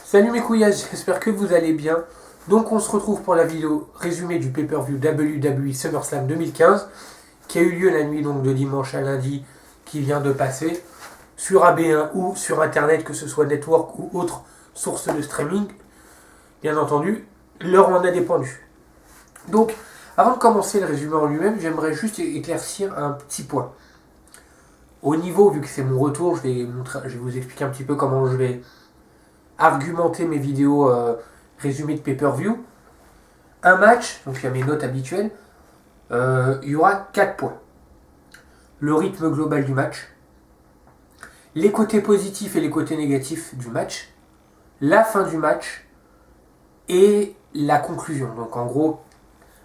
Salut mes couillasses, j'espère que vous allez bien. Donc on se retrouve pour la vidéo résumée du pay-per-view WWE SummerSlam 2015 qui a eu lieu la nuit donc de dimanche à lundi qui vient de passer sur AB1 ou sur internet, que ce soit network ou autre source de streaming. Bien entendu, l'heure en a dépendu. Donc avant de commencer le résumé en lui-même, j'aimerais juste éclaircir un petit point. Au niveau, vu que c'est mon retour, je vais vous expliquer un petit peu comment je vais argumenter mes vidéos résumées de pay-per-view. Un match, donc il y a mes notes habituelles, il y aura 4 points. Le rythme global du match, les côtés positifs et les côtés négatifs du match, la fin du match et la conclusion. Donc en gros,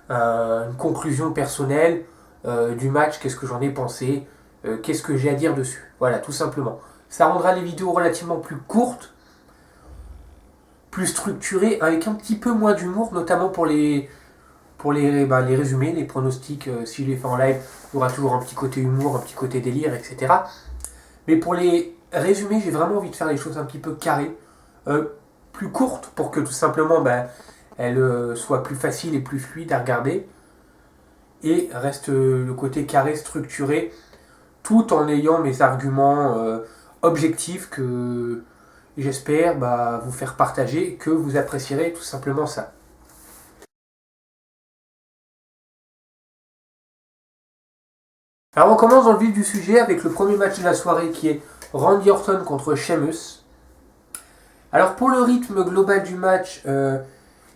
une conclusion personnelle du match, qu'est-ce que j'en ai pensé, qu'est-ce que j'ai à dire dessus. Voilà, tout simplement. Ça rendra les vidéos relativement plus courtes, plus structurées, avec un petit peu moins d'humour, notamment pour les résumés, les pronostics. Si je les fais en live, il y aura toujours un petit côté humour, un petit côté délire, etc. Mais pour les résumés, j'ai vraiment envie de faire les choses un petit peu carrées, plus courtes, pour que tout simplement elles soient plus faciles et plus fluides à regarder. Et reste le côté carré, structuré, tout en ayant mes arguments objectifs que j'espère vous faire partager et que vous apprécierez tout simplement ça. Alors on commence dans le vif du sujet avec le premier match de la soirée qui est Randy Orton contre Sheamus. Alors pour le rythme global du match,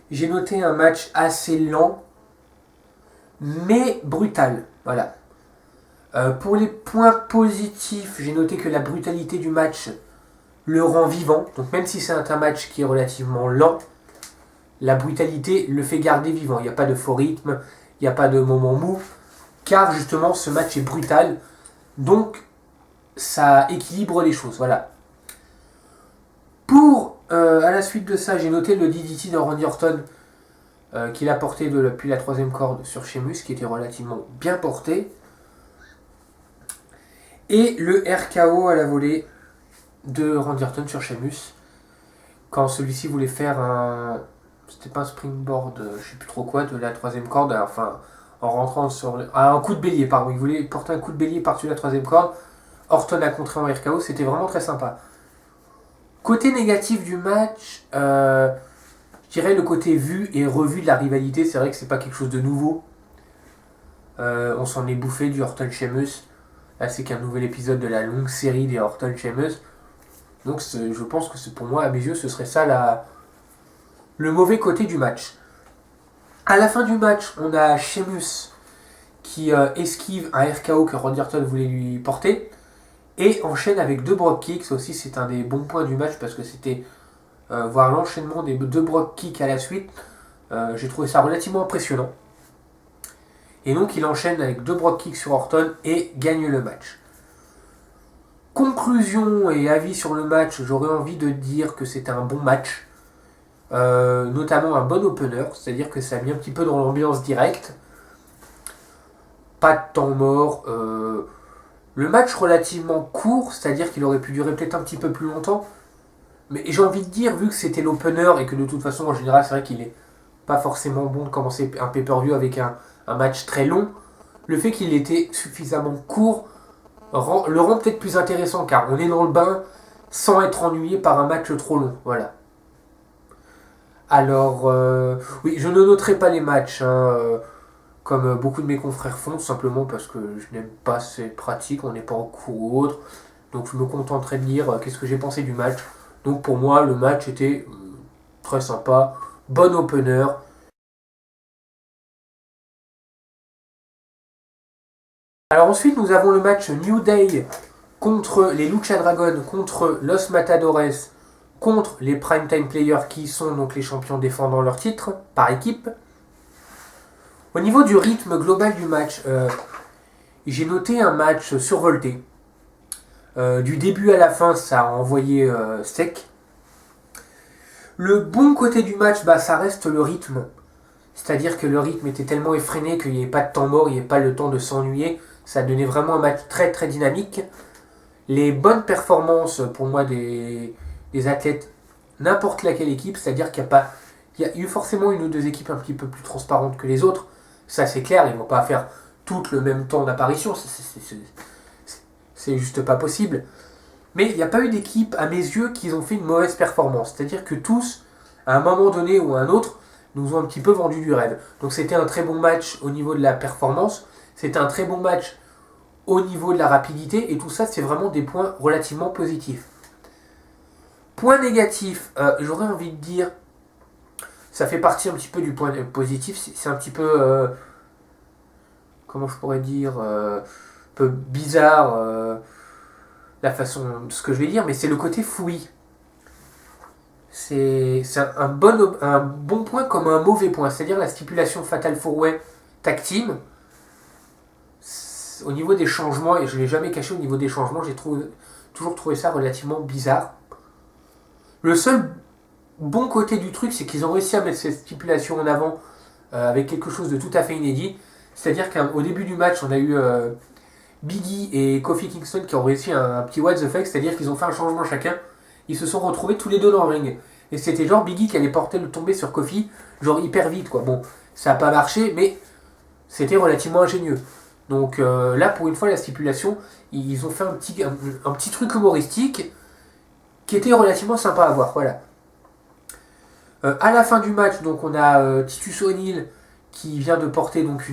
j'ai noté un match assez lent, mais brutal. Voilà. Pour les points positifs, j'ai noté que la brutalité du match le rend vivant. Donc même si c'est un match qui est relativement lent, la brutalité le fait garder vivant. Il n'y a pas de faux rythme, il n'y a pas de moment mou, car justement ce match est brutal. Donc ça équilibre les choses. Voilà. Pour à la suite de ça, j'ai noté le DDT de Randy Orton qu'il a porté depuis la 3e corde sur Sheamus, qui était relativement bien porté. Et le RKO à la volée de Randy Orton sur Sheamus, quand celui-ci voulait faire un... C'était pas un springboard, je sais plus trop quoi, de la 3e corde, enfin, en rentrant sur... un coup de bélier, pardon, il voulait porter un coup de bélier par-dessus la 3e corde. Orton a contré en RKO, c'était vraiment très sympa. Côté négatif du match, je dirais le côté vu et revu de la rivalité. C'est vrai que c'est pas quelque chose de nouveau. On s'en est bouffé du Orton-Sheamus. Là, c'est qu'un nouvel épisode de la longue série des Orton-Sheamus. Donc, je pense que pour moi, à mes yeux, ce serait ça le mauvais côté du match. À la fin du match, on a Sheamus qui esquive un RKO que Randy Orton voulait lui porter et enchaîne avec 2 Brogue Kicks. Aussi, c'est un des bons points du match parce que c'était voir l'enchaînement des 2 Brogue Kicks à la suite. J'ai trouvé ça relativement impressionnant. Et donc il enchaîne avec 2 Brogue Kicks sur Orton et gagne le match. Conclusion et avis sur le match, j'aurais envie de dire que c'était un bon match. Notamment un bon opener, c'est-à-dire que ça a mis un petit peu dans l'ambiance directe. Pas de temps mort. Le match relativement court, c'est-à-dire qu'il aurait pu durer peut-être un petit peu plus longtemps. Mais j'ai envie de dire, vu que c'était l'opener et que de toute façon en général c'est vrai qu'il est pas forcément bon de commencer un pay-per-view avec un match très long, le fait qu'il était suffisamment court le rend peut-être plus intéressant, car on est dans le bain sans être ennuyé par un match trop long. Voilà. Alors, oui, je ne noterai pas les matchs, comme beaucoup de mes confrères font, simplement parce que je n'aime pas ces pratiques, on n'est pas en cours ou autre. Donc je me contenterai de dire qu'est-ce que j'ai pensé du match. Donc pour moi, le match était très sympa, bon opener. Alors ensuite, nous avons le match New Day contre les Lucha Dragons, contre Los Matadores, contre les Primetime Players qui sont donc les champions défendant leur titre par équipe. Au niveau du rythme global du match, j'ai noté un match survolté. Du début à la fin, ça a envoyé sec. Le bon côté du match, ça reste le rythme. C'est-à-dire que le rythme était tellement effréné qu'il n'y avait pas de temps mort, il n'y avait pas le temps de s'ennuyer. Ça donnait vraiment un match très très dynamique. Les bonnes performances pour moi des athlètes n'importe laquelle équipe, c'est-à-dire qu'il n'y a pas... Il y a eu forcément une ou deux équipes un petit peu plus transparentes que les autres, ça c'est clair, ils ne vont pas faire toutes le même temps d'apparition, c'est juste pas possible. Mais il n'y a pas eu d'équipe, à mes yeux, qui ont fait une mauvaise performance. C'est-à-dire que tous, à un moment donné ou à un autre, nous ont un petit peu vendu du rêve. Donc c'était un très bon match au niveau de la performance, c'était un très bon match au niveau de la rapidité, et tout ça, c'est vraiment des points relativement positifs. Point négatif, j'aurais envie de dire, ça fait partie un petit peu du point positif, c'est un petit peu, comment je pourrais dire, un peu bizarre, la façon, ce que je vais dire, mais c'est le côté fouillis. C'est un bon point comme un mauvais point, c'est-à-dire la stipulation Fatal 4-Way Tag Team. Au niveau des changements, et je ne l'ai jamais caché, au niveau des changements, j'ai toujours trouvé ça relativement bizarre. Le seul bon côté du truc, c'est qu'ils ont réussi à mettre cette stipulation en avant avec quelque chose de tout à fait inédit. C'est-à-dire qu'au début du match, on a eu Biggie et Kofi Kingston qui ont réussi un petit what the fuck, c'est-à-dire qu'ils ont fait un changement chacun. Ils se sont retrouvés tous les deux dans le ring. Et c'était genre Biggie qui allait porter le tombé sur Kofi, genre hyper vite quoi. Bon, ça n'a pas marché, mais c'était relativement ingénieux. Donc là, pour une fois, la stipulation, ils ont fait un petit truc humoristique qui était relativement sympa à voir. Voilà. À la fin du match, donc on a Titus O'Neil qui vient de porter donc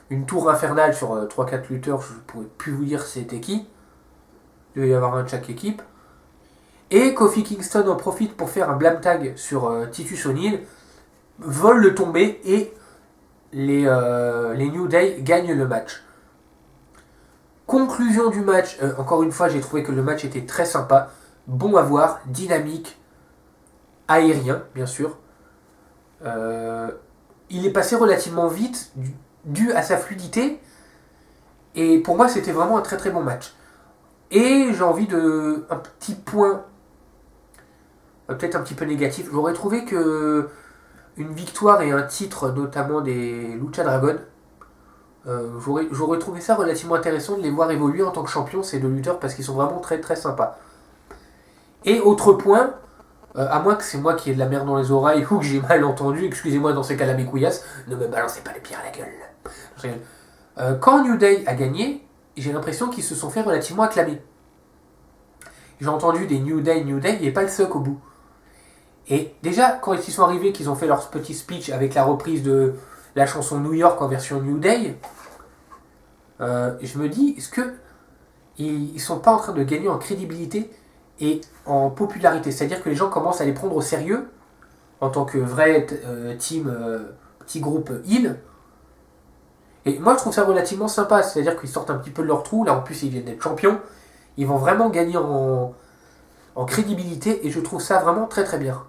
une tour infernale sur 3-4 lutteurs. Je ne pourrais plus vous dire c'était qui. Il devait y avoir un de chaque équipe. Et Kofi Kingston en profite pour faire un blam tag sur Titus O'Neil, vole le tombé et les New Day gagnent le match. Conclusion du match, encore une fois j'ai trouvé que le match était très sympa, bon à voir, dynamique, aérien bien sûr. Il est passé relativement vite dû à sa fluidité et pour moi c'était vraiment un très très bon match. Et j'ai envie de... un petit point, peut-être un petit peu négatif, j'aurais trouvé que une victoire et un titre notamment des Lucha Dragon, j'aurais trouvé ça relativement intéressant de les voir évoluer en tant que champions ces deux lutteurs parce qu'ils sont vraiment très très sympas. Et autre point, à moins que c'est moi qui ai de la merde dans les oreilles ou que j'ai mal entendu, excusez-moi dans ces cas-là mes couillasses, ne me balancez pas les pierres à la gueule. Quand New Day a gagné, j'ai l'impression qu'ils se sont fait relativement acclamer. J'ai entendu des New Day, et pas le suck au bout. Et déjà, quand ils sont arrivés, qu'ils ont fait leur petit speech avec la reprise de la chanson New York en version New Day, je me dis, est-ce que ils sont pas en train de gagner en crédibilité et en popularité? C'est-à-dire que les gens commencent à les prendre au sérieux en tant que vrai team, petit groupe heel. Et moi, je trouve ça relativement sympa. C'est-à-dire qu'ils sortent un petit peu de leur trou. Là, en plus, ils viennent d'être champions. Ils vont vraiment gagner en crédibilité et je trouve ça vraiment très très bien.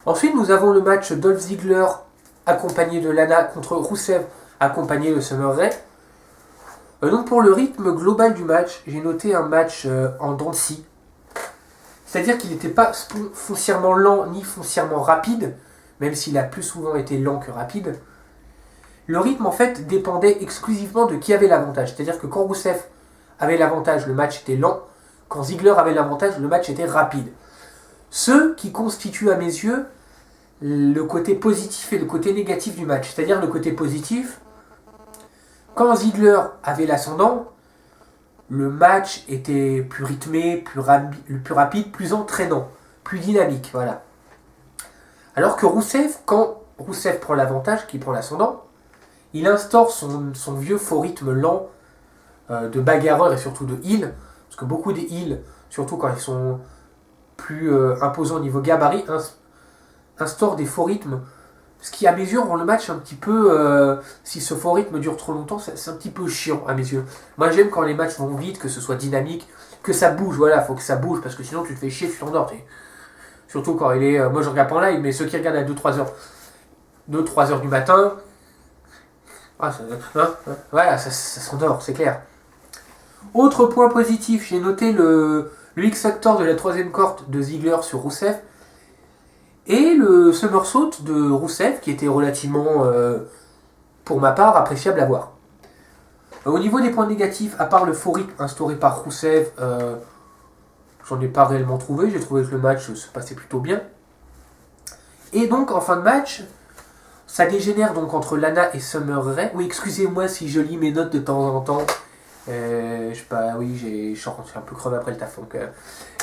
Ensuite, nous avons le match Dolph Ziggler accompagné de Lana contre Rusev accompagné de Summer Rae. Donc pour le rythme global du match, j'ai noté un match en dents de scie. C'est-à-dire qu'il n'était pas foncièrement lent ni foncièrement rapide, même s'il a plus souvent été lent que rapide. Le rythme en fait dépendait exclusivement de qui avait l'avantage. C'est-à-dire que quand Rusev avait l'avantage, le match était lent. Quand Ziggler avait l'avantage, le match était rapide. Ce qui constitue à mes yeux le côté positif et le côté négatif du match. C'est-à-dire le côté positif, quand Ziggler avait l'ascendant, le match était plus rythmé, plus rapide, plus entraînant, plus dynamique. Voilà. Alors que Rusev, quand Rusev prend l'avantage, qui prend l'ascendant, il instaure son vieux faux rythme lent de bagarreur et surtout de heel, parce que beaucoup des heels, surtout quand ils sont plus imposants au niveau gabarit, instaurent des faux rythmes, ce qui à mes yeux rend le match un petit peu, si ce faux rythme dure trop longtemps, c'est un petit peu chiant à mes yeux. Moi j'aime quand les matchs vont vite, que ce soit dynamique, que ça bouge, voilà, faut que ça bouge, parce que sinon tu te fais chier, tu t'endors. Surtout quand il est, moi je regarde pas en live, mais ceux qui regardent à 2-3 heures du matin, voilà, ça s'endort, c'est clair. Autre point positif, j'ai noté le X-Factor de la troisième corde de Ziggler sur Rusev et le somersault de Rusev qui était relativement, pour ma part, appréciable à voir. Au niveau des points négatifs, à part le faux rythme instauré par Rousseff, j'en ai pas réellement trouvé. J'ai trouvé que le match se passait plutôt bien. Et donc en fin de match, ça dégénère donc entre Lana et Summer Rae. Oui, excusez-moi si je lis mes notes de temps en temps. Je sais pas, oui, je suis un peu crevé après le taf. Donc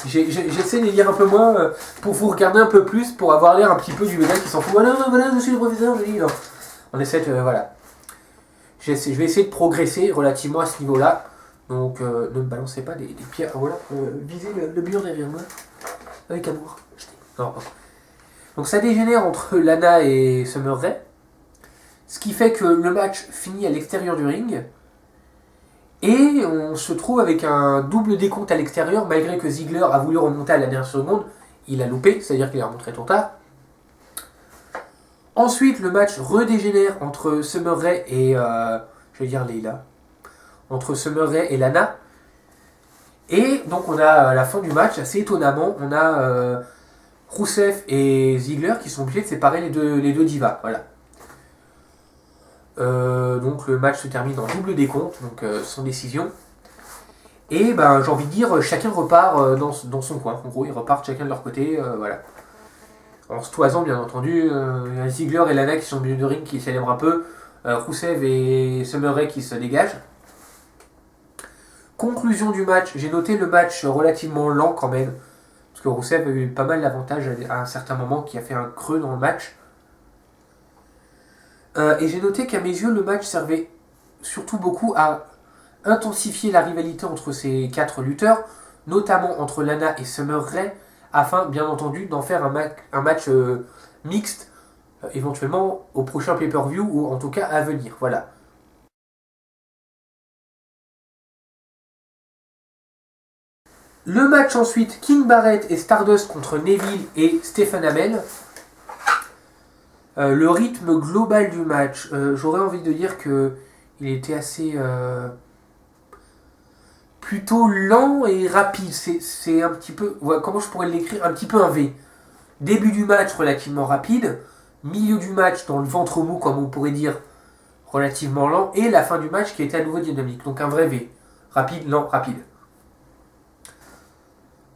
j'essaie de les lire un peu moins pour vous regarder un peu plus, pour avoir l'air un petit peu du mec qui s'en fout. Voilà, voilà, monsieur le professeur, je dis non. On essaie de. Voilà. Je vais essayer de progresser relativement à ce niveau-là. Donc ne me balancez pas des pierres. Voilà, visez le mur derrière moi. Avec amour. Non, donc ça dégénère entre Lana et Summer Rae. Ce qui fait que le match finit à l'extérieur du ring. Et on se trouve avec un double décompte à l'extérieur, malgré que Ziggler a voulu remonter à la dernière seconde. Il a loupé, c'est-à-dire qu'il est remonté trop tard. Ensuite, le match redégénère entre Summer Rae et... je vais dire Leila. Entre Summer Rae et Lana. Et donc on a à la fin du match, assez étonnamment, on a Rousseff et Ziggler qui sont obligés de séparer les deux divas. Voilà. Donc le match se termine en double décompte, donc sans décision. Et ben j'ai envie de dire, chacun repart dans son coin. En gros, ils repartent chacun de leur côté, voilà. En se toisant, bien entendu, Ziggler et Lana qui sont au milieu de ring qui célèbrent un peu, Rousseff et Summer Rae qui se dégagent. Conclusion du match, j'ai noté le match relativement lent quand même, parce que Rousseff a eu pas mal d'avantages à un certain moment qui a fait un creux dans le match. Et j'ai noté qu'à mes yeux, le match servait surtout beaucoup à intensifier la rivalité entre ces 4 lutteurs, notamment entre Lana et Summer Rae, afin bien entendu d'en faire un match mixte, éventuellement au prochain pay-per-view, ou en tout cas à venir. Voilà. Le match ensuite, King Barrett et Stardust contre Neville et Stephen Amell. Le rythme global du match, j'aurais envie de dire que il était assez plutôt lent et rapide. C'est un petit peu, ouais, comment je pourrais l'écrire, un petit peu un V. Début du match relativement rapide, milieu du match dans le ventre mou comme on pourrait dire relativement lent, et la fin du match qui était à nouveau dynamique. Donc un vrai V. Rapide, lent, rapide.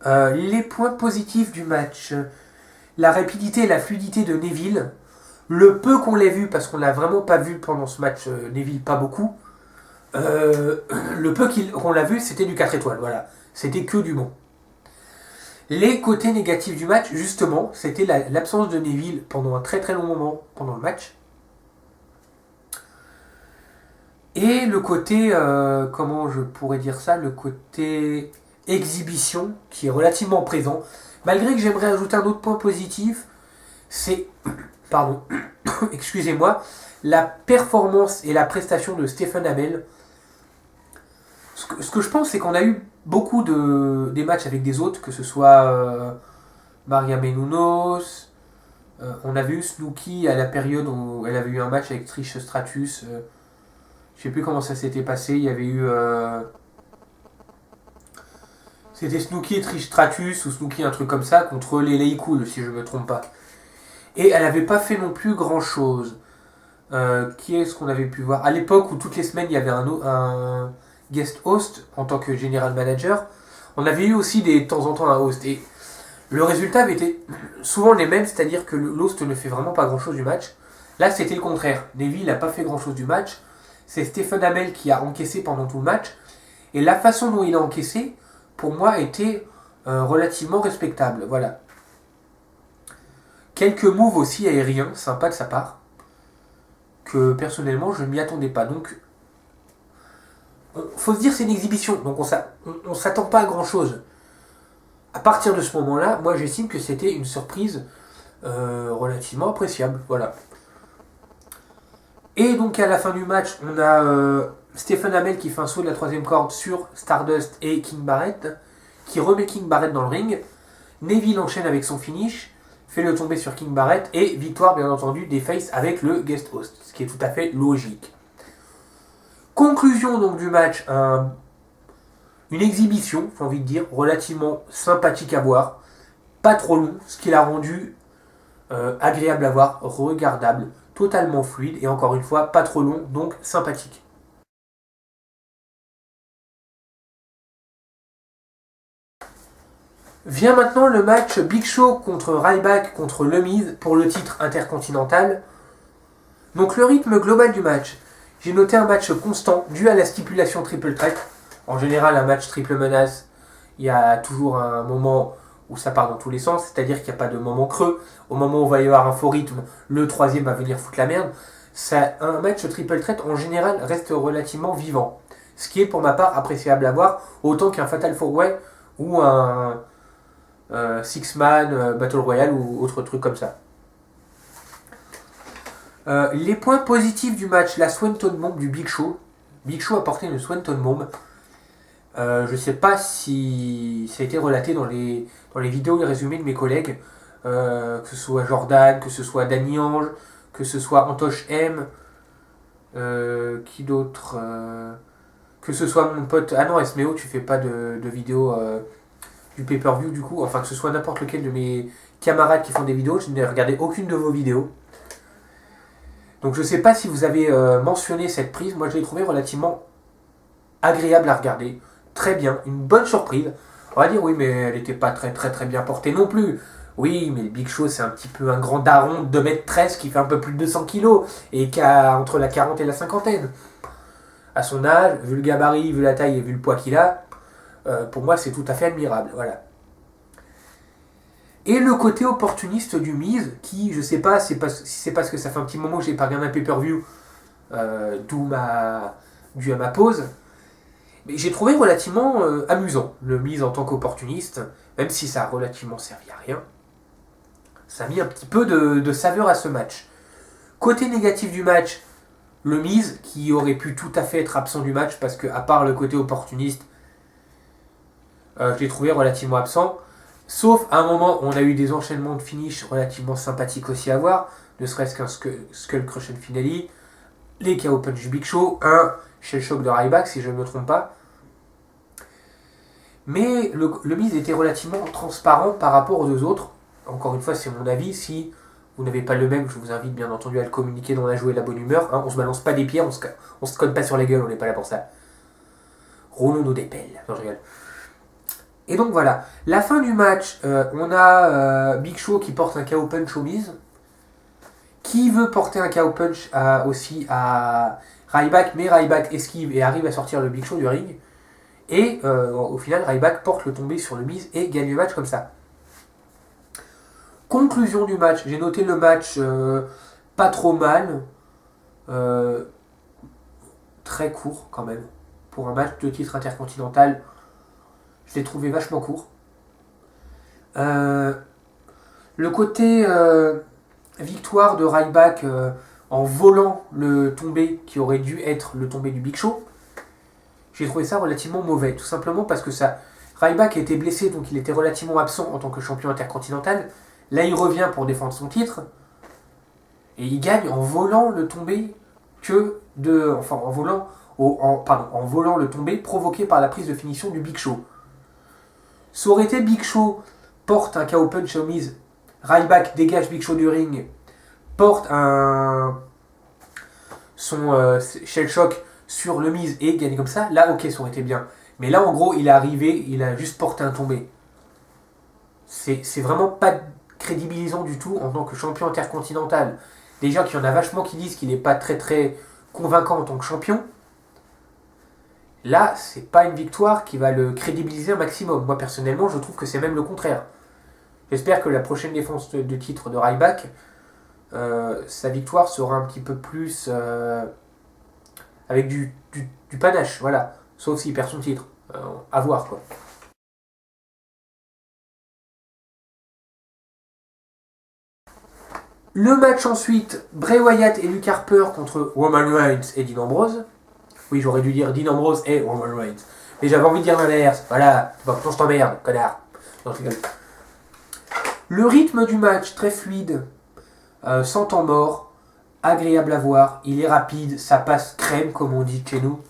Les points positifs du match. La rapidité et la fluidité de Neville. Le peu qu'on l'ait vu, parce qu'on l'a vraiment pas vu pendant ce match, Neville, pas beaucoup. Le peu qu'on l'a vu, c'était du 4 étoiles, voilà. C'était que du bon. Les côtés négatifs du match, justement, c'était l'absence de Neville pendant un très très long moment pendant le match. Et le côté, comment je pourrais dire ça, le côté exhibition qui est relativement présent. Malgré que j'aimerais ajouter un autre point positif, c'est, pardon, excusez-moi, la performance et la prestation de Stephen Amell. Ce que je pense, c'est qu'on a eu beaucoup des matchs avec des autres, que ce soit Maria Menounos, on avait eu Snooki à la période où elle avait eu un match avec Trish Stratus. Je sais plus comment ça s'était passé. Il y avait eu. C'était Snooki et Trish Stratus, ou Snooki, un truc comme ça, contre les Lay Cool, si je ne me trompe pas. Et elle n'avait pas fait non plus grand chose. Qui est-ce qu'on avait pu voir? À l'époque où toutes les semaines il y avait un guest host en tant que general manager, on avait eu aussi de temps en temps un host. Et le résultat avait été souvent les mêmes, c'est-à-dire que l'host ne fait vraiment pas grand-chose du match. Là, c'était le contraire. Neville n'a pas fait grand-chose du match. C'est Stephen Amell qui a encaissé pendant tout le match. Et la façon dont il a encaissé, pour moi, était relativement respectable. Voilà. Quelques moves aussi aériens, sympas de sa part, que personnellement, je ne m'y attendais pas. Donc, faut se dire c'est une exhibition, donc on s'attend pas à grand-chose. À partir de ce moment-là, moi j'estime que c'était une surprise relativement appréciable. Voilà. Et donc à la fin du match, on a Stephen Amell qui fait un saut de la 3ème corde sur Stardust et King Barrett, qui remet King Barrett dans le ring. Neville enchaîne avec son finish, fait le tomber sur King Barrett, et victoire bien entendu des Faces avec le guest host, ce qui est tout à fait logique. Conclusion donc du match, une exhibition, j'ai envie de dire, relativement sympathique à voir, pas trop long, ce qui l'a rendu agréable à voir, regardable, totalement fluide, et encore une fois, pas trop long, donc sympathique. Vient maintenant le match Big Show contre Ryback contre The Miz pour le titre intercontinental. Donc le rythme global du match. J'ai noté un match constant dû à la stipulation triple threat. En général, un match triple menace, il y a toujours un moment où ça part dans tous les sens, c'est-à-dire qu'il n'y a pas de moment creux. Au moment où il va y avoir un faux rythme, le troisième va venir foutre la merde. Un match triple threat, en général, reste relativement vivant. Ce qui est, pour ma part, appréciable à voir, autant qu'un Fatal 4-Way ou un Six-Man Battle Royale ou autre truc comme ça. Les points positifs du match, la Swanton Bomb du Big Show. Big Show a porté une Swanton Bomb. Je ne sais pas si ça a été relaté dans les vidéos et résumés de mes collègues, que ce soit Jordan, que ce soit Danny Ange, que ce soit Antoche M, qui d'autre, que ce soit mon pote, ah non Esmeo, tu fais pas de vidéo du pay-per-view du coup, enfin que ce soit n'importe lequel de mes camarades qui font des vidéos, je n'ai regardé aucune de vos vidéos. Donc je ne sais pas si vous avez mentionné cette prise, moi je l'ai trouvée relativement agréable à regarder, très bien, une bonne surprise. On va dire oui mais elle n'était pas très bien portée non plus. Oui mais le Big Show c'est un petit peu un grand daron de 2m13 qui fait un peu plus de 200 kg et qui a entre la 40 et la cinquantaine. À son âge, vu le gabarit, vu la taille et vu le poids qu'il a, pour moi c'est tout à fait admirable, voilà. Et le côté opportuniste du Miz, qui, je sais pas, si c'est parce que ça fait un petit moment que j'ai pas regardé un pay-per-view, dû à ma pause, mais j'ai trouvé relativement amusant le Miz en tant qu'opportuniste, même si ça a relativement servi à rien. Ça a mis un petit peu de saveur à ce match. Côté négatif du match, le Miz, qui aurait pu tout à fait être absent du match, parce que à part le côté opportuniste, je l'ai trouvé relativement absent. Sauf à un moment, on a eu des enchaînements de finish relativement sympathiques aussi à voir, ne serait-ce qu'un Skull Crush Finale, les KO Punch du Big Show, un Shell Shock de Ryback si je ne me trompe pas. Mais le Miz était relativement transparent par rapport aux deux autres. Encore une fois, c'est mon avis. Si vous n'avez pas le même, je vous invite bien entendu à le communiquer dans la joie et la bonne humeur. Hein. On se balance pas des pierres, on se colle pas sur les gueules, on n'est pas là pour ça. Roulons-nous des pelles. Non, je rigole. Et donc voilà, la fin du match, on a Big Show qui porte un KO Punch au Miz, qui veut porter un KO Punch aussi à Ryback, mais Ryback esquive et arrive à sortir le Big Show du ring. Et au final, Ryback porte le tombé sur le Miz et gagne le match comme ça. Conclusion du match, j'ai noté le match pas trop mal, très court quand même, pour un match de titre intercontinental. Je l'ai trouvé vachement court. Le côté victoire de Ryback en volant le tombé qui aurait dû être le tombé du Big Show, j'ai trouvé ça relativement mauvais. Tout simplement parce que Ryback était blessé, donc il était relativement absent en tant que champion intercontinental. Là, il revient pour défendre son titre. Et il gagne en volant le tombé en volant le tombé provoqué par la prise de finition du Big Show. Ça aurait été Big Show porte un KO Punch au Miz, Ryback dégage Big Show du ring, porte son Shell Shock sur le Miz et gagne comme ça, là ok ça aurait été bien. Mais là en gros il est arrivé, il a juste porté un tombé. C'est vraiment pas crédibilisant du tout en tant que champion intercontinental. Déjà qu'il y en a vachement qui disent qu'il n'est pas très convaincant en tant que champion. Là, c'est pas une victoire qui va le crédibiliser un maximum. Moi, personnellement, je trouve que c'est même le contraire. J'espère que la prochaine défense de titre de Ryback, sa victoire sera un petit peu plus avec du panache, voilà. Sauf s'il perd son titre. À voir, quoi. Le match ensuite, Bray Wyatt et Luke Harper contre Roman Reigns et Dean Ambrose. Oui, j'aurais dû dire Dean Ambrose et Roman Reigns. Mais j'avais envie de dire l'inverse. Voilà, je t'emmerde, connard. Non, je rigole. Le rythme du match, très fluide, sans temps mort, agréable à voir. Il est rapide, ça passe crème, comme on dit chez nous.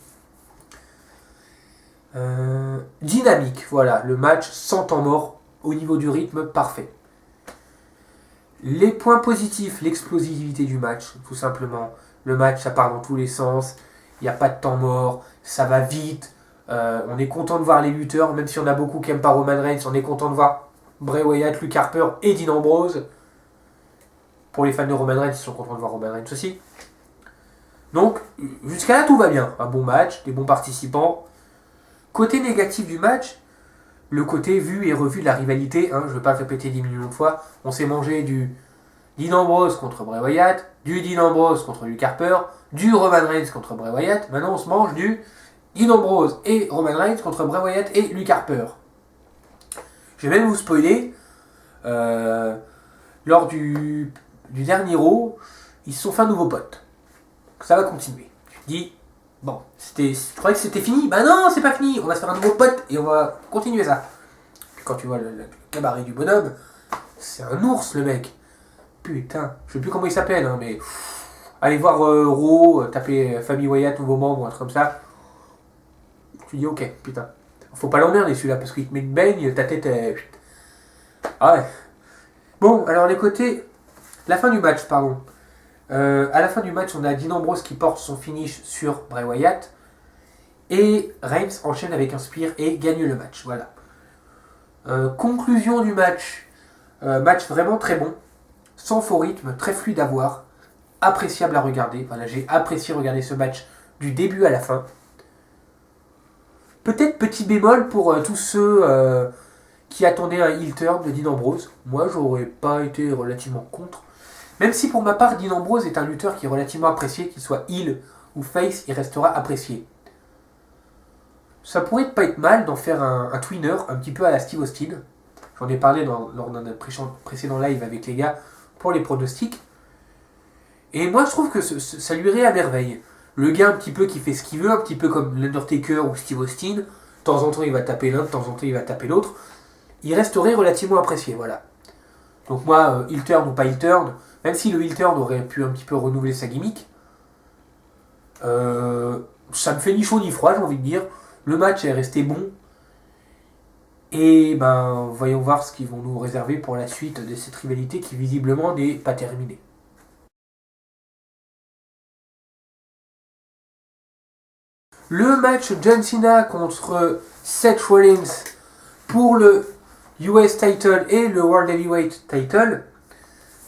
Dynamique, voilà. Le match sans temps mort, au niveau du rythme, parfait. Les points positifs, l'explosivité du match, tout simplement. Le match, ça part dans tous les sens. Il n'y a pas de temps mort, ça va vite. On est content de voir les lutteurs, même si on a beaucoup qui n'aiment pas Roman Reigns, on est content de voir Bray Wyatt, Luke Harper et Dean Ambrose. Pour les fans de Roman Reigns, ils sont contents de voir Roman Reigns aussi. Donc, jusqu'à là, tout va bien. Un bon match, des bons participants. Côté négatif du match, le côté vu et revu de la rivalité, hein, je ne vais pas le répéter 10 millions de fois, on s'est mangé du Dean Ambrose contre Bray Wyatt, du Dean Ambrose contre Luke Harper, du Roman Reigns contre Bray Wyatt, maintenant on se mange du Dean Ambrose et Roman Reigns contre Bray Wyatt et Luke Harper. Je vais même vous spoiler, lors du dernier Raw, ils se sont fait un nouveau pote. Ça va continuer. Je dis, bon, je croyais que c'était fini. Bah non, c'est pas fini. On va se faire un nouveau pote et on va continuer ça. Puis quand tu vois le cabaret du bonhomme, c'est un ours le mec. Putain, je sais plus comment il s'appelle, hein, mais allez voir Raw, taper Famille Wyatt, nouveau membre ou un truc comme ça. Tu dis ok, putain. Faut pas l'emmerder celui-là parce qu'il te met une baigne, ta tête est. Ah ouais. Bon, alors les côtés. La fin du match, pardon. À la fin du match, on a Dean Ambrose qui porte son finish sur Bray Wyatt. Et Reigns enchaîne avec un spear et gagne le match. Voilà. Conclusion du match. Match vraiment très bon. Sans faux rythme, très fluide à voir. Appréciable à regarder. Voilà, j'ai apprécié regarder ce match du début à la fin. Peut-être petit bémol pour tous ceux qui attendaient un heel turn de Dean Ambrose. Moi, j'aurais pas été relativement contre. Même si pour ma part, Dean Ambrose est un lutteur qui est relativement apprécié, qu'il soit heel ou face, il restera apprécié. Ça pourrait pas être mal d'en faire un twinner, un petit peu à la Steve Austin. J'en ai parlé lors d'un précédent live avec les gars pour les pronostics. Et moi, je trouve que ça lui irait à merveille. Le gars un petit peu qui fait ce qu'il veut, un petit peu comme l'Undertaker ou Steve Austin. De temps en temps, il va taper l'un, de temps en temps, il va taper l'autre. Il resterait relativement apprécié, voilà. Donc moi, heel turn ou pas heel turn, même si le heel turn aurait pu un petit peu renouveler sa gimmick, ça me fait ni chaud ni froid, j'ai envie de dire. Le match est resté bon. Et ben, voyons voir ce qu'ils vont nous réserver pour la suite de cette rivalité qui visiblement n'est pas terminée. Le match John Cena contre Seth Rollins pour le US title et le World Heavyweight title.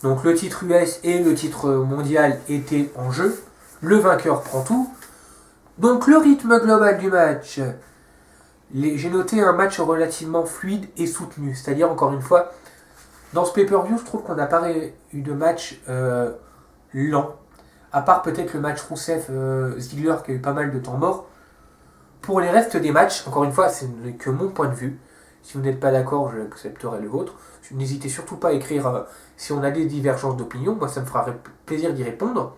Donc le titre US et le titre mondial étaient en jeu. Le vainqueur prend tout. Donc le rythme global du match. J'ai noté un match relativement fluide et soutenu. C'est-à-dire, encore une fois, dans ce pay-per-view, je trouve qu'on n'a pas eu de match lent. À part peut-être le match Rousseff-Ziggler qui a eu pas mal de temps mort. Pour les restes des matchs, encore une fois, ce n'est que mon point de vue. Si vous n'êtes pas d'accord, j'accepterai le vôtre. N'hésitez surtout pas à écrire si on a des divergences d'opinion. Moi, ça me fera plaisir d'y répondre.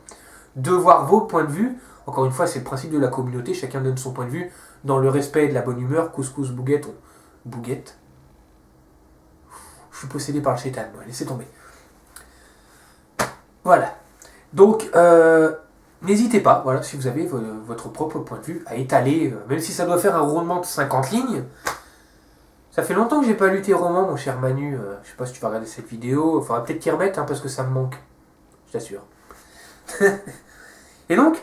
De voir vos points de vue. Encore une fois, c'est le principe de la communauté. Chacun donne son point de vue dans le respect et de la bonne humeur. Couscous, bouguette. Bouguette. Je suis possédé par le chétan. Laissez tomber. Voilà. Donc, n'hésitez pas, voilà, si vous avez votre propre point de vue, à étaler, même si ça doit faire un roulement de 50 lignes. Ça fait longtemps que j'ai pas lutté roman, mon cher Manu. Je sais pas si tu vas regarder cette vidéo. Il faudra peut-être t'y remettre, parce que ça me manque. Je t'assure. Et donc,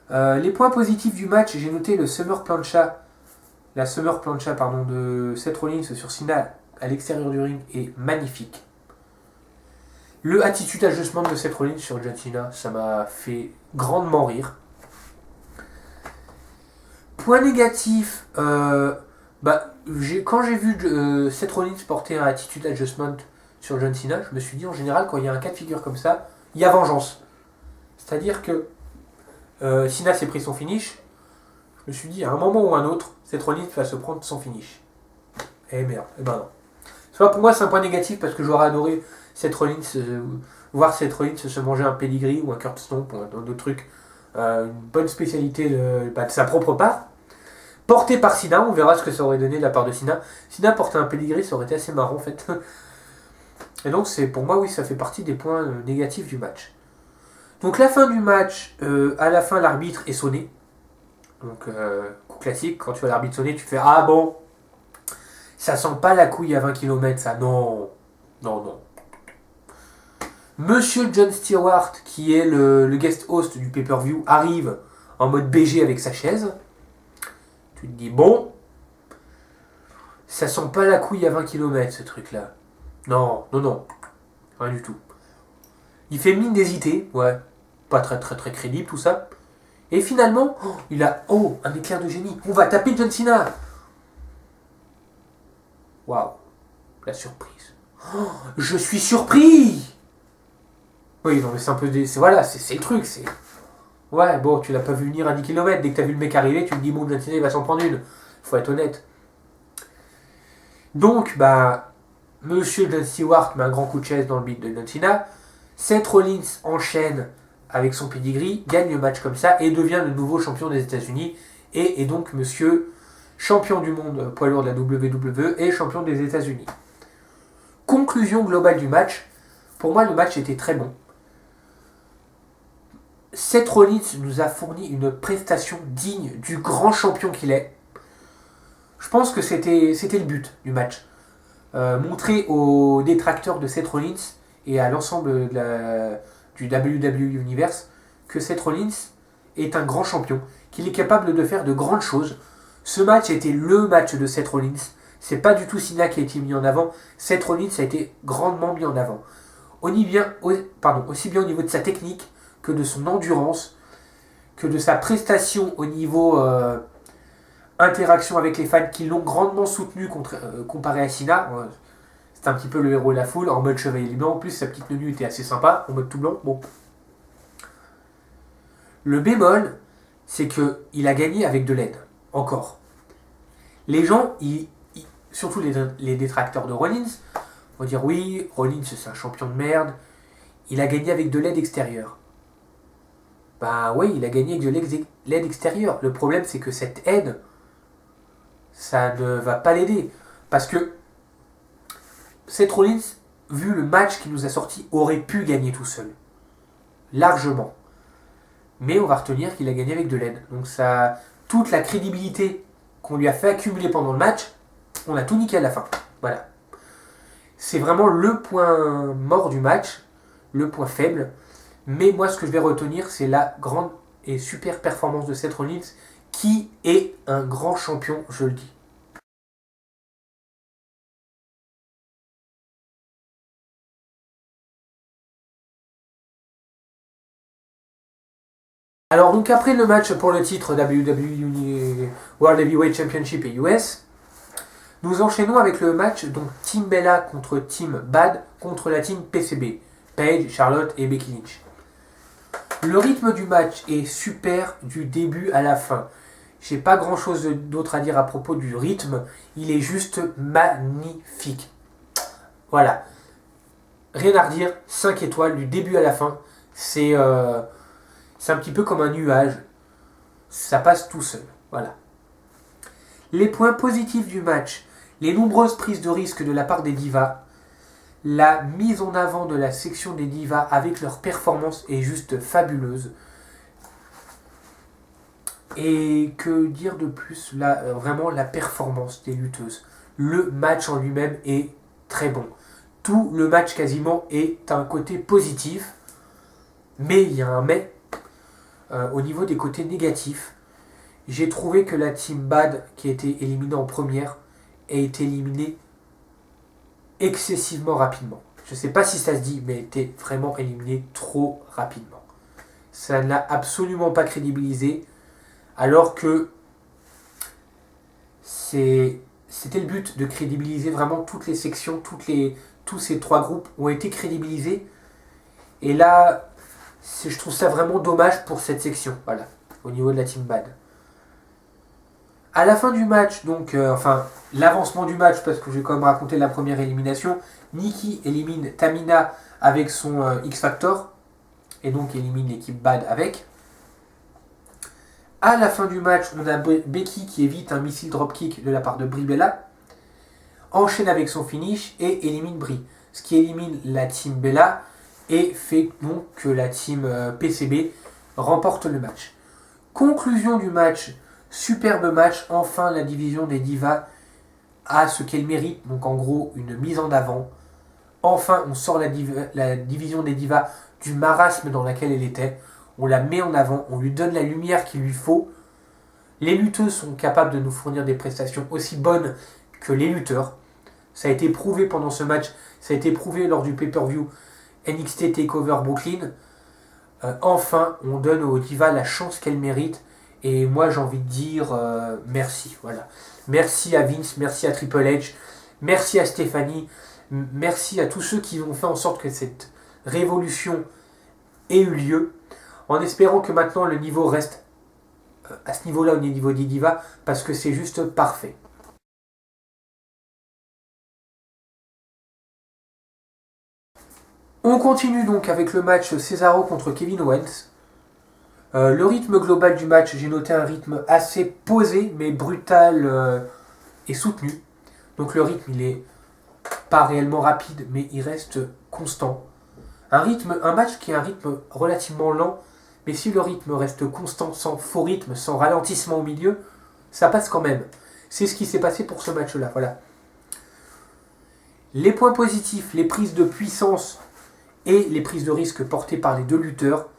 les points positifs du match, j'ai noté la Summer Plancha de Seth Rollins sur Cena à l'extérieur du ring est magnifique. Le attitude adjustment de Seth Rollins sur John Cena, ça m'a fait grandement rire. Point négatif, quand j'ai vu Seth Rollins porter un attitude adjustment sur John Cena, je me suis dit en général quand il y a un cas de figure comme ça, il y a vengeance. C'est-à-dire que Cena s'est pris son finish, je me suis dit à un moment ou à un autre, Seth Rollins va se prendre son finish. Eh merde, eh ben non. Pour moi c'est un point négatif parce que j'aurais adoré voir Seth Rollins se manger un pedigree ou un Kurt Stomp ou un autre truc, une bonne spécialité de sa propre part, porté par Cena. On verra ce que ça aurait donné de la part de Cena. Cena porter un pedigree, ça aurait été assez marrant en fait. Et donc pour moi oui, ça fait partie des points négatifs du match. Donc la fin du match, à la fin l'arbitre est sonné. Donc coup classique, quand tu vois l'arbitre sonner, tu fais ah bon, ça sent pas la couille à 20 km ça, non. Monsieur John Stewart, qui est le guest host du pay-per-view, arrive en mode BG avec sa chaise. Tu te dis, bon, ça sent pas la couille à 20 km ce truc-là. Non, non, non, rien du tout. Il fait mine d'hésiter, ouais, pas très très très crédible tout ça. Et finalement, il a, un éclair de génie. On va taper John Cena. Waouh, la surprise. Je suis surpris. Oui, non mais c'est un peu, voilà, c'est le truc, c'est. Ouais, bon, tu l'as pas vu venir à 10 km. Dès que t'as vu le mec arriver, tu te dis, bon, John Cena, il va s'en prendre une. Faut être honnête. Donc, Monsieur John Stewart met un grand coup de chaise dans le beat de John Cena. Seth Rollins enchaîne avec son pedigree, gagne le match comme ça et devient le nouveau champion des États-Unis et est donc monsieur champion du monde poids lourd de la WWE et champion des États-Unis. Conclusion globale du match. Pour moi, le match était très bon. Seth Rollins nous a fourni une prestation digne du grand champion qu'il est. Je pense que c'était le but du match. Montrer aux détracteurs de Seth Rollins et à l'ensemble du WWE Universe que Seth Rollins est un grand champion, qu'il est capable de faire de grandes choses. Ce match était le match de Seth Rollins. C'est pas du tout Cena qui a été mis en avant. Seth Rollins a été grandement mis en avant. Aussi bien au niveau de sa technique que de son endurance, que de sa prestation au niveau interaction avec les fans qui l'ont grandement soutenu comparé à Cena. C'est un petit peu le héros de la foule, en mode chevalier blanc. En plus, sa petite tenue était assez sympa, en mode tout blanc. Bon. Le bémol, c'est qu'il a gagné avec de l'aide. Encore. Les gens, surtout les détracteurs de Rollins, vont dire oui, Rollins c'est un champion de merde. Il a gagné avec de l'aide extérieure. Oui, il a gagné avec de l'aide extérieure. Le problème, c'est que cette aide, ça ne va pas l'aider. Parce que Seth Rollins, vu le match qu'il nous a sorti, aurait pu gagner tout seul. Largement. Mais on va retenir qu'il a gagné avec de l'aide. Donc ça, toute la crédibilité qu'on lui a fait accumuler pendant le match, on a tout niqué à la fin. Voilà. C'est vraiment le point mort du match, le point faible. Mais moi, ce que je vais retenir, c'est la grande et super performance de Seth Rollins, qui est un grand champion, je le dis. Alors donc après le match pour le titre WWE World Heavyweight Championship et US, nous enchaînons avec le match donc Team Bella contre Team Bad contre la Team PCB, Paige, Charlotte et Becky Lynch. Le rythme du match est super du début à la fin. J'ai pas grand chose d'autre à dire à propos du rythme, il est juste magnifique. Voilà. Rien à redire, 5 étoiles du début à la fin. C'est un petit peu comme un nuage. Ça passe tout seul. Voilà. Les points positifs du match. Les nombreuses prises de risque de la part des divas. La mise en avant de la section des divas avec leur performance est juste fabuleuse. Et que dire de plus vraiment la performance des lutteuses. Le match en lui-même est très bon. Tout le match quasiment est un côté positif. Mais il y a un mais. Au niveau des côtés négatifs, j'ai trouvé que la Team Bad, qui a été éliminée en première, a été éliminée excessivement rapidement. Je ne sais pas si ça se dit, mais a été vraiment éliminée trop rapidement. Ça ne l'a absolument pas crédibilisé, alors que c'était le but de crédibiliser vraiment toutes les sections, tous ces 3 groupes ont été crédibilisés. Et là, je trouve ça vraiment dommage pour cette section, voilà, au niveau de la Team Bad. À la fin du match, donc, l'avancement du match, parce que je vais quand même raconter la première élimination, Nikki élimine Tamina avec son X-Factor, et donc élimine l'équipe Bad avec. À la fin du match, on a Becky qui évite un missile dropkick de la part de Brie Bella, enchaîne avec son finish et élimine Brie, ce qui élimine la Team Bella et fait donc que la Team PCB remporte le match. Conclusion du match. Superbe match, enfin la division des divas a ce qu'elle mérite, donc en gros une mise en avant. Enfin on sort la division des divas du marasme dans lequel elle était, on la met en avant, on lui donne la lumière qu'il lui faut. Les lutteuses sont capables de nous fournir des prestations aussi bonnes que les lutteurs. Ça a été prouvé pendant ce match, ça a été prouvé lors du pay-per-view NXT TakeOver Brooklyn. Enfin, on donne aux divas la chance qu'elles méritent. Et moi, j'ai envie de dire merci. Voilà. Merci à Vince, merci à Triple H, merci à Stéphanie, merci à tous ceux qui ont fait en sorte que cette révolution ait eu lieu, en espérant que maintenant le niveau reste à ce niveau-là au niveau des divas, parce que c'est juste parfait. On continue donc avec le match Cesaro contre Kevin Owens. Le rythme global du match, j'ai noté un rythme assez posé, mais brutal et soutenu. Donc le rythme, il est pas réellement rapide, mais il reste constant. Un match qui a un rythme relativement lent, mais si le rythme reste constant, sans faux rythme, sans ralentissement au milieu, ça passe quand même. C'est ce qui s'est passé pour ce match-là. Voilà. Les points positifs, les prises de puissance et les prises de risque portées par les deux lutteurs.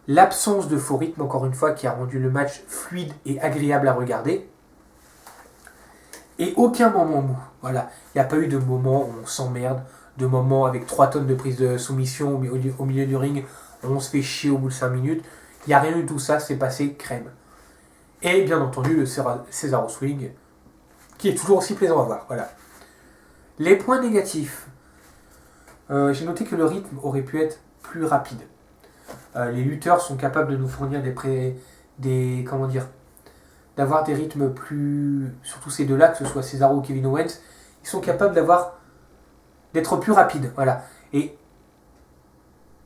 L'absence de faux rythme, encore une fois, qui a rendu le match fluide et agréable à regarder. Et aucun moment mou. Voilà. Il n'y a pas eu de moment où on s'emmerde, de moment avec 3 tonnes de prise de soumission au milieu du ring, on se fait chier au bout de 5 minutes. Il n'y a rien eu de tout ça, c'est passé crème. Et bien entendu, le Cesaro Swing, qui est toujours aussi plaisant à voir. Voilà. Les points négatifs. J'ai noté que le rythme aurait pu être plus rapide. Les lutteurs sont capables de nous fournir d'avoir des rythmes plus, surtout ces deux-là, que ce soit Cesaro ou Kevin Owens, ils sont capables d'être plus rapides, voilà. Et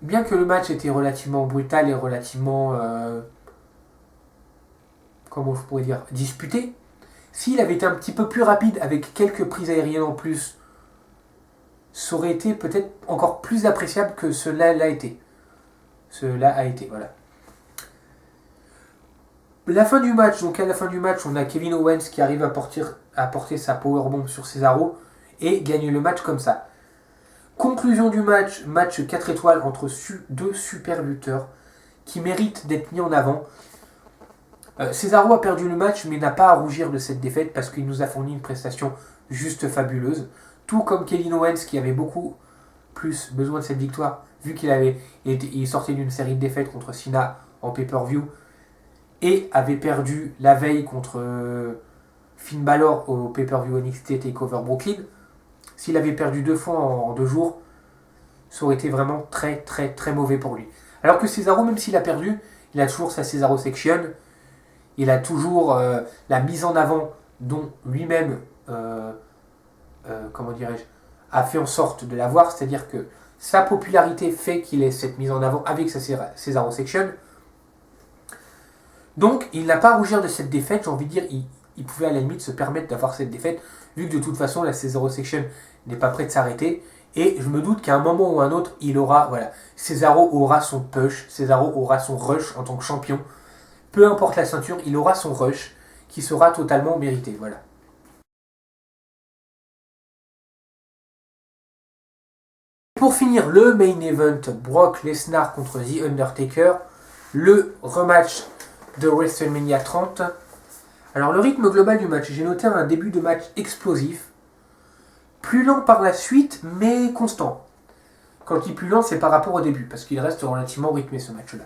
bien que le match était relativement brutal et relativement, comment je pourrais dire, disputé, s'il avait été un petit peu plus rapide avec quelques prises aériennes en plus, ça aurait été peut-être encore plus appréciable que cela l'a été. Cela a été, voilà. La fin du match, donc à la fin du match, on a Kevin Owens qui arrive à porter sa powerbomb sur Cesaro et gagne le match comme ça. Conclusion du match, match 4 étoiles entre deux super lutteurs qui méritent d'être mis en avant. Cesaro a perdu le match mais n'a pas à rougir de cette défaite parce qu'il nous a fourni une prestation juste fabuleuse. Tout comme Kevin Owens qui avait beaucoup plus besoin de cette victoire vu il sortait d'une série de défaites contre Cena en pay-per-view et avait perdu la veille contre Finn Balor au pay-per-view NXT TakeOver Brooklyn. S'il avait perdu 2 fois en 2 jours, ça aurait été vraiment très très très mauvais pour lui. Alors que Cesaro, même s'il a perdu, il a toujours sa Cesaro Section, il a toujours la mise en avant dont lui-même, a fait en sorte de l'avoir, c'est-à-dire que sa popularité fait qu'il ait cette mise en avant avec sa Cesaro Section. Donc, il n'a pas à rougir de cette défaite, j'ai envie de dire, il pouvait à la limite se permettre d'avoir cette défaite, vu que de toute façon, la Cesaro Section n'est pas prête de s'arrêter. Et je me doute qu'à un moment ou un autre, Cesaro aura son push, Cesaro aura son rush en tant que champion. Peu importe la ceinture, il aura son rush, qui sera totalement mérité, voilà. Pour finir, le main event, Brock Lesnar contre The Undertaker, le rematch de WrestleMania 30. Alors le rythme global du match, j'ai noté un début de match explosif, plus lent par la suite, mais constant. Quand je dis plus lent, c'est par rapport au début, parce qu'il reste relativement rythmé ce match-là.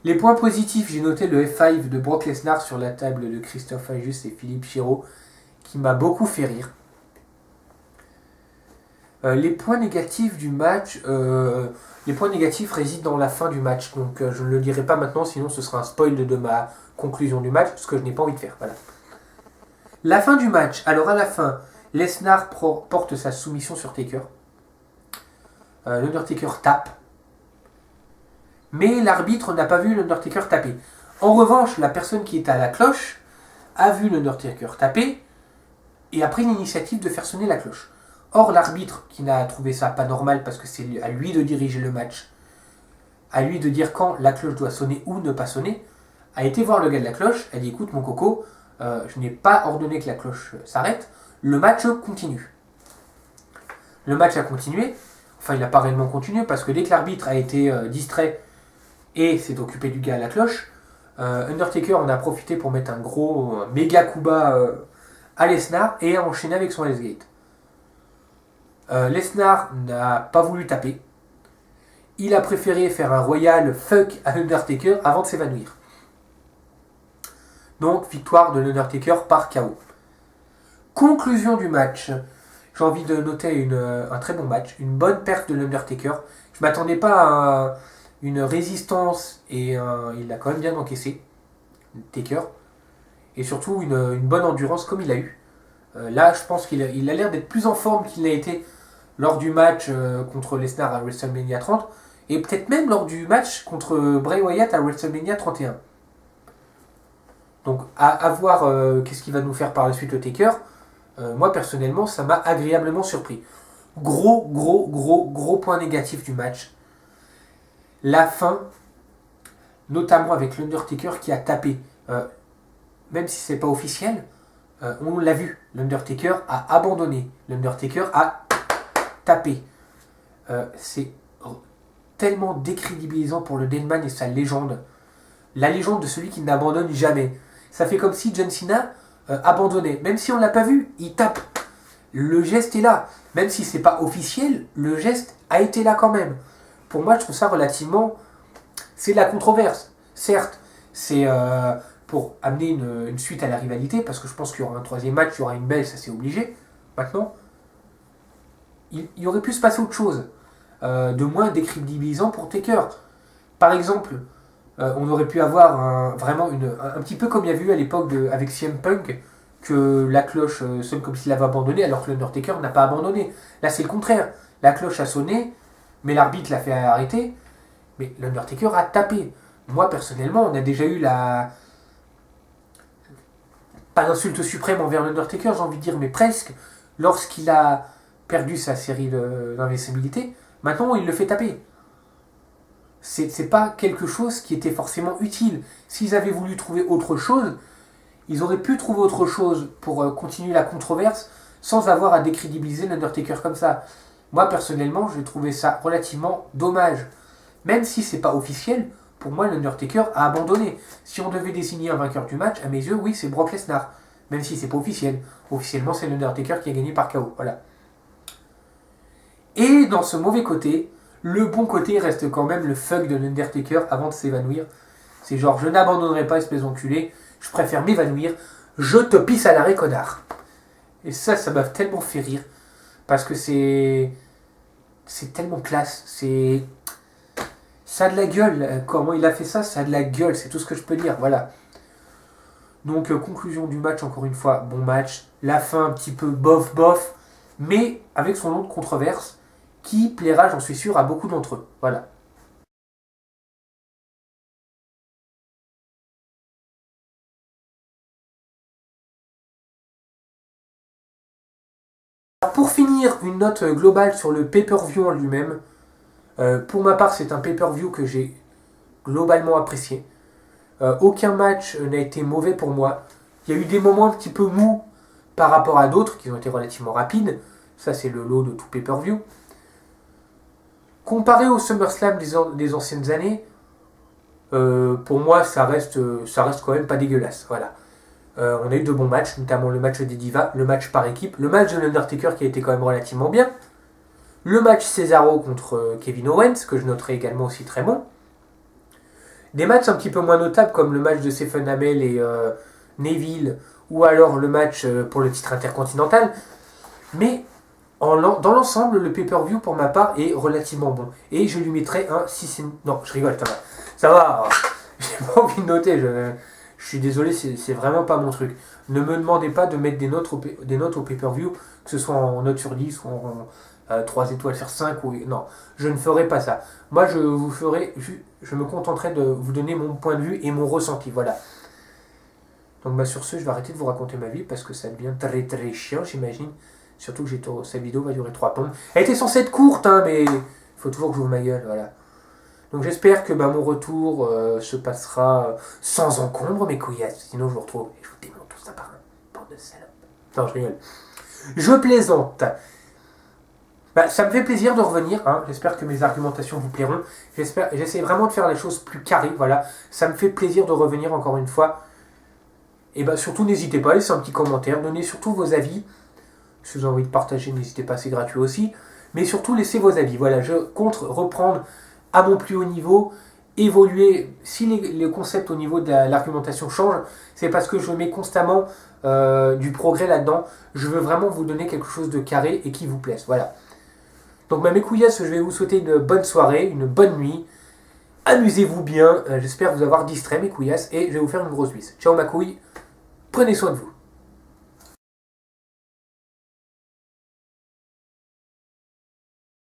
Les points positifs, j'ai noté le F5 de Brock Lesnar sur la table de Christophe Ajus et Philippe Chiro, qui m'a beaucoup fait rire. Les points négatifs du match, les points négatifs résident dans la fin du match, donc je ne le dirai pas maintenant, sinon ce sera un spoil de ma conclusion du match, ce que je n'ai pas envie de faire. Voilà. La fin du match, alors à la fin, Lesnar porte sa soumission sur Taker. L'Undertaker tape. Mais l'arbitre n'a pas vu l'Undertaker taper. En revanche, la personne qui est à la cloche a vu l'Undertaker taper et a pris l'initiative de faire sonner la cloche. Or, l'arbitre, qui n'a trouvé ça pas normal parce que c'est à lui de diriger le match, à lui de dire quand la cloche doit sonner ou ne pas sonner, a été voir le gars de la cloche, a dit écoute mon coco, je n'ai pas ordonné que la cloche s'arrête, le match continue. Le match a continué, enfin il n'a pas réellement continué parce que dès que l'arbitre a été distrait et s'est occupé du gars à la cloche, Undertaker en a profité pour mettre un gros méga coup bas à Lesnar et a enchaîné avec son Hell's Lesnar n'a pas voulu taper. Il a préféré faire un royal fuck à Undertaker avant de s'évanouir. Donc, victoire de l'Undertaker par KO. Conclusion du match. J'ai envie de noter un très bon match, une bonne perte de l'Undertaker. Je ne m'attendais pas à une résistance et il l'a quand même bien encaissé, Taker. Et surtout une bonne endurance comme il a eu. Là, je pense qu'il a l'air d'être plus en forme qu'il n'a été lors du match contre Lesnar à WrestleMania 30 et peut-être même lors du match contre Bray Wyatt à WrestleMania 31. Donc à voir qu'est-ce qu'il va nous faire par la suite le Taker. Moi personnellement, ça m'a agréablement surpris. Gros point négatif du match. La fin, notamment avec l'Undertaker qui a tapé. Même si c'est pas officiel, on l'a vu. L'Undertaker a abandonné. L'Undertaker a tapé. C'est tellement décrédibilisant pour le Deadman et sa légende. La légende de celui qui n'abandonne jamais. Ça fait comme si John Cena abandonnait. Même si on ne l'a pas vu, il tape. Le geste est là. Même si c'est pas officiel, le geste a été là quand même. Pour moi, je trouve ça relativement... C'est de la controverse. Certes, c'est pour amener une suite à la rivalité, parce que je pense qu'il y aura un troisième match, il y aura une belle, ça c'est obligé. Maintenant, il aurait pu se passer autre chose. De moins décrédibilisant pour Taker. Par exemple... on aurait pu avoir vraiment un petit peu comme il y avait eu à l'époque avec CM Punk, que la cloche sonne comme s'il avait abandonné, alors que l'Undertaker n'a pas abandonné. Là, c'est le contraire. La cloche a sonné, mais l'arbitre l'a fait arrêter, mais l'Undertaker a tapé. Moi, personnellement, on a déjà eu pas l'insulte suprême envers l'Undertaker, j'ai envie de dire, mais presque, lorsqu'il a perdu sa série d'invincibilité. Maintenant, il le fait taper. C'est pas quelque chose qui était forcément utile. S'ils avaient voulu trouver autre chose, ils auraient pu trouver autre chose pour continuer la controverse sans avoir à décrédibiliser l'Undertaker comme ça. Moi, personnellement, j'ai trouvé ça relativement dommage. Même si c'est pas officiel, pour moi, l'Undertaker a abandonné. Si on devait désigner un vainqueur du match, à mes yeux, oui, c'est Brock Lesnar. Même si c'est pas officiel. Officiellement, c'est l'Undertaker qui a gagné par KO. Voilà. Et dans ce mauvais côté, le bon côté reste quand même le fuck de l'Undertaker avant de s'évanouir. C'est genre, je n'abandonnerai pas, espèce d'enculé, je préfère m'évanouir, je te pisse à l'arrêt, connard. Et ça m'a tellement fait rire. Parce que c'est tellement classe. Ça a de la gueule. Comment il a fait ça, ça a de la gueule. C'est tout ce que je peux dire. Voilà. Donc, conclusion du match, encore une fois, bon match. La fin, un petit peu bof. Mais avec son lot de controverse qui plaira, j'en suis sûr, à beaucoup d'entre eux. Voilà. Alors pour finir, une note globale sur le pay-per-view en lui-même. Pour ma part, c'est un pay-per-view que j'ai globalement apprécié. Aucun match n'a été mauvais pour moi. Il y a eu des moments un petit peu mous par rapport à d'autres qui ont été relativement rapides. Ça, c'est le lot de tout pay-per-view. Comparé au SummerSlam des anciennes années, pour moi, ça reste quand même pas dégueulasse. Voilà. On a eu de bons matchs, notamment le match des Divas, le match par équipe, le match de l'Undertaker qui a été quand même relativement bien, le match Cesaro contre Kevin Owens, que je noterai également aussi très bon. Des matchs un petit peu moins notables comme le match de Stephen Amell et Neville, ou alors le match pour le titre intercontinental. Mais dans l'ensemble, le pay-per-view pour ma part est relativement bon. Et je lui mettrai un 6. Non, je rigole, ça va. J'ai pas envie de noter, je suis désolé, c'est vraiment pas mon truc. Ne me demandez pas de mettre des notes au pay-per-view, que ce soit en note sur 10 ou en 3 étoiles sur 5. Non, je ne ferai pas ça. Moi, je me contenterai de vous donner mon point de vue et mon ressenti. Voilà. Donc sur ce, je vais arrêter de vous raconter ma vie parce que ça devient très chiant, j'imagine. Surtout que cette vidéo va durer 3 plombs. Elle était censée être courte, hein, mais il faut toujours que j'ouvre ma gueule, voilà. Donc j'espère que mon retour se passera sans encombre, mes couillasses. Sinon je vous retrouve et je vous démonte tout ça par un bande de salopes. Non, je rigole. Je plaisante. Bah, ça me fait plaisir de revenir, hein. J'espère que mes argumentations vous plairont. J'essaie vraiment de faire les choses plus carrées, voilà. Ça me fait plaisir de revenir encore une fois. Et bah surtout n'hésitez pas à laisser un petit commentaire, donnez surtout vos avis. Si vous avez envie de partager, n'hésitez pas, c'est gratuit aussi. Mais surtout laissez vos avis. Voilà, je compte reprendre à mon plus haut niveau, évoluer. Si les concepts au niveau de l'argumentation changent, c'est parce que je mets constamment du progrès là-dedans. Je veux vraiment vous donner quelque chose de carré et qui vous plaise. Voilà. Donc mes couillasses, je vais vous souhaiter une bonne soirée, une bonne nuit. Amusez-vous bien. J'espère vous avoir distrait mes couillasses et je vais vous faire une grosse bise. Ciao ma couille. Prenez soin de vous.